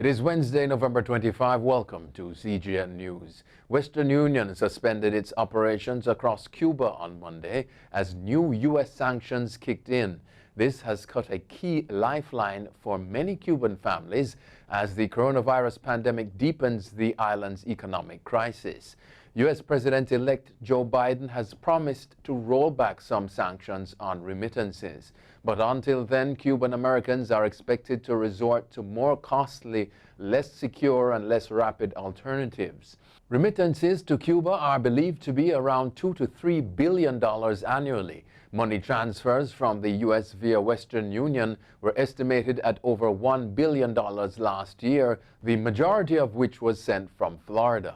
is Wednesday, November 25. Welcome to CGN News. Western Union suspended its operations across Cuba on Monday as new U.S. sanctions kicked in. This has cut a key lifeline for many Cuban families as the coronavirus pandemic deepens the island's economic crisis. U.S. President-elect Joe Biden has promised to roll back some sanctions on remittances. But until then, Cuban Americans are expected to resort to more costly, less secure and less rapid alternatives. Remittances to Cuba are believed to be around $2 to $3 billion annually. Money transfers from the U.S. via Western Union were estimated at over $1 billion last year, the majority of which was sent from Florida.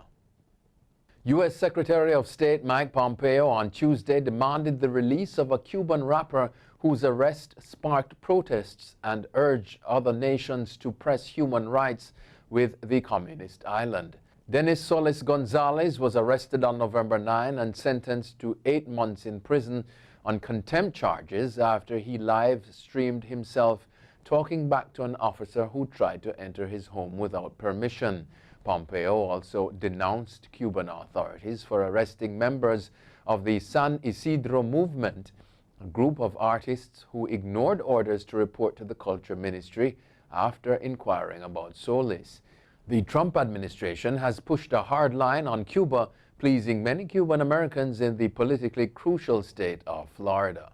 U.S. Secretary of State Mike Pompeo on Tuesday demanded the release of a Cuban rapper whose arrest sparked protests and urged other nations to press human rights with the communist island. Dennis Solis Gonzalez was arrested on November 9 and sentenced to 8 months in prison on contempt charges after he live-streamed himself talking back to an officer who tried to enter his home without permission. Pompeo also denounced Cuban authorities for arresting members of the San Isidro movement, a group of artists who ignored orders to report to the Culture Ministry after inquiring about Solis. The Trump administration has pushed a hard line on Cuba, pleasing many Cuban Americans in the politically crucial state of Florida.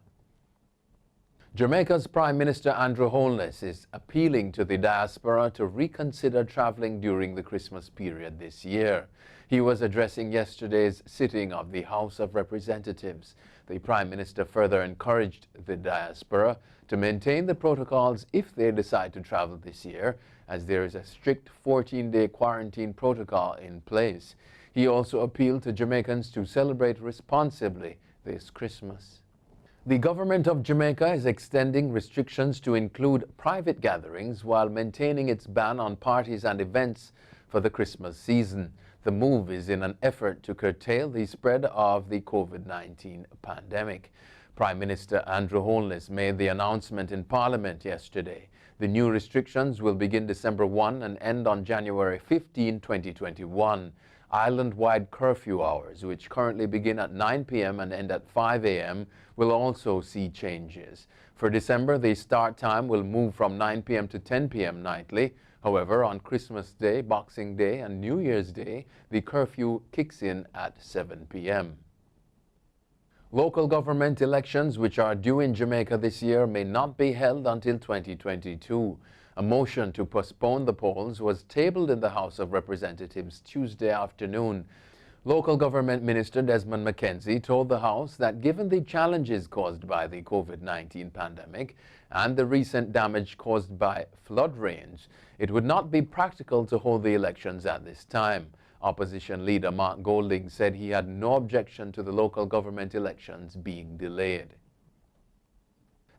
Jamaica's Prime Minister Andrew Holness is appealing to the diaspora to reconsider traveling during the Christmas period this year. He was addressing yesterday's sitting of the House of Representatives. The Prime Minister further encouraged the diaspora to maintain the protocols if they decide to travel this year, as there is a strict 14-day quarantine protocol in place. He also appealed to Jamaicans to celebrate responsibly this Christmas. The government of Jamaica is extending restrictions to include private gatherings while maintaining its ban on parties and events for the Christmas season. The move is in an effort to curtail the spread of the COVID-19 pandemic. Prime Minister Andrew Holness made the announcement in Parliament yesterday. The new restrictions will begin December 1 and end on January 15, 2021. Island-wide curfew hours, which currently begin at 9 p.m. and end at 5 a.m., will also see changes. For December, the start time will move from 9 p.m. to 10 p.m. nightly. However, on Christmas Day, Boxing Day, and New Year's Day, the curfew kicks in at 7 p.m. Local government elections, which are due in Jamaica this year, may not be held until 2022. A motion to postpone the polls was tabled in the House of Representatives Tuesday afternoon. Local government minister Desmond McKenzie told the House that given the challenges caused by the COVID-19 pandemic and the recent damage caused by flood rains, it would not be practical to hold the elections at this time. Opposition leader Mark Golding said he had no objection to the local government elections being delayed.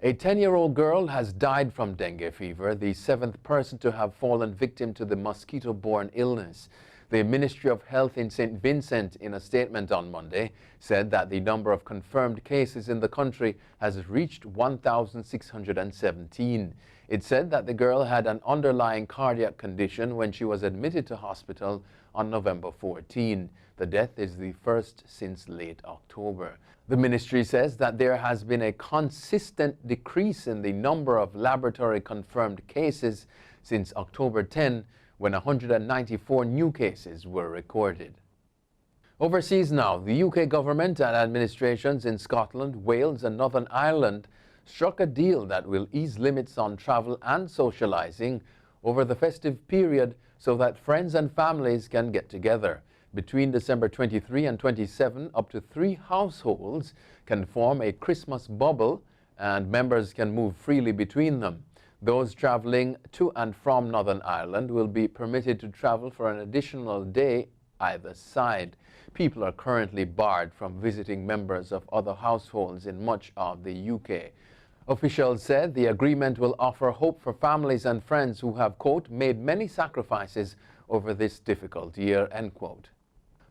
A 10-year-old girl has died from dengue fever, the 7th person to have fallen victim to the mosquito-borne illness. The Ministry of Health in St. Vincent, in a statement on Monday, said that the number of confirmed cases in the country has reached 1,617. It said that the girl had an underlying cardiac condition when she was admitted to hospital on November 14. The death is the first since late October. The ministry says that there has been a consistent decrease in the number of laboratory-confirmed cases since October 10, when 194 new cases were recorded. Overseas now, the UK government and administrations in Scotland, Wales and Northern Ireland struck a deal that will ease limits on travel and socializing over the festive period so that friends and families can get together. Between December 23 and 27, up to 3 households can form a Christmas bubble and members can move freely between them. Those traveling to and from Northern Ireland will be permitted to travel for an additional day either side. People are currently barred from visiting members of other households in much of the UK. Officials said the agreement will offer hope for families and friends who have, quote, made many sacrifices over this difficult year, end quote.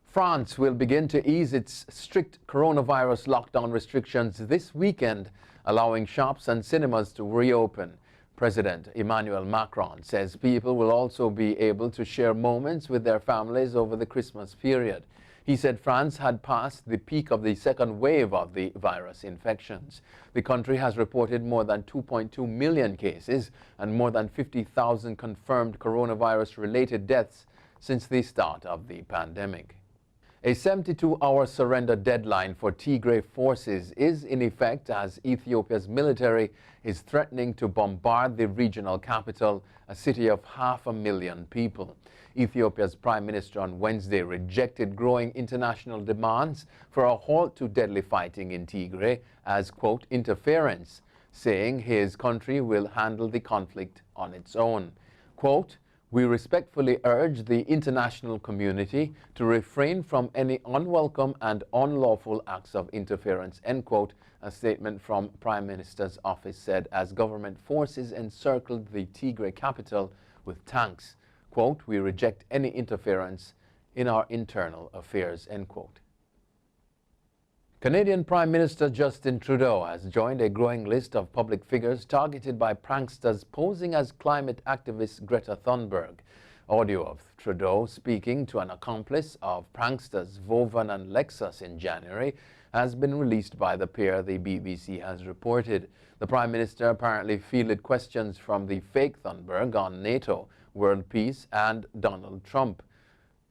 France will begin to ease its strict coronavirus lockdown restrictions this weekend, allowing shops and cinemas to reopen. President Emmanuel Macron says people will also be able to share moments with their families over the Christmas period. He said France had passed the peak of the second wave of the virus infections. The country has reported more than 2.2 million cases and more than 50,000 confirmed coronavirus-related deaths since the start of the pandemic. A 72-hour surrender deadline for Tigray forces is in effect as Ethiopia's military is threatening to bombard the regional capital, a city of 500,000 people. Ethiopia's Prime Minister on Wednesday rejected growing international demands for a halt to deadly fighting in Tigray as, quote, interference, saying his country will handle the conflict on its own. Quote, "We respectfully urge the international community to refrain from any unwelcome and unlawful acts of interference," end quote, a statement from Prime Minister's office said as government forces encircled the Tigray capital with tanks. Quote, "We reject any interference in our internal affairs," end quote. Canadian Prime Minister Justin Trudeau has joined a growing list of public figures targeted by pranksters posing as climate activist Greta Thunberg. Audio of Trudeau speaking to an accomplice of pranksters Vovan and Lexus in January has been released by the pair, the BBC has reported. The Prime Minister apparently fielded questions from the fake Thunberg on NATO, world peace and Donald Trump.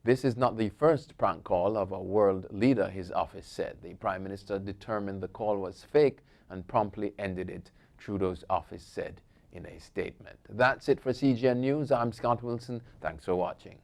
This is not the first prank call of a world leader, his office said. The Prime Minister determined the call was fake and promptly ended it, Trudeau's office said in a statement. That's it for CGN News. I'm Scott Wilson. Thanks for watching.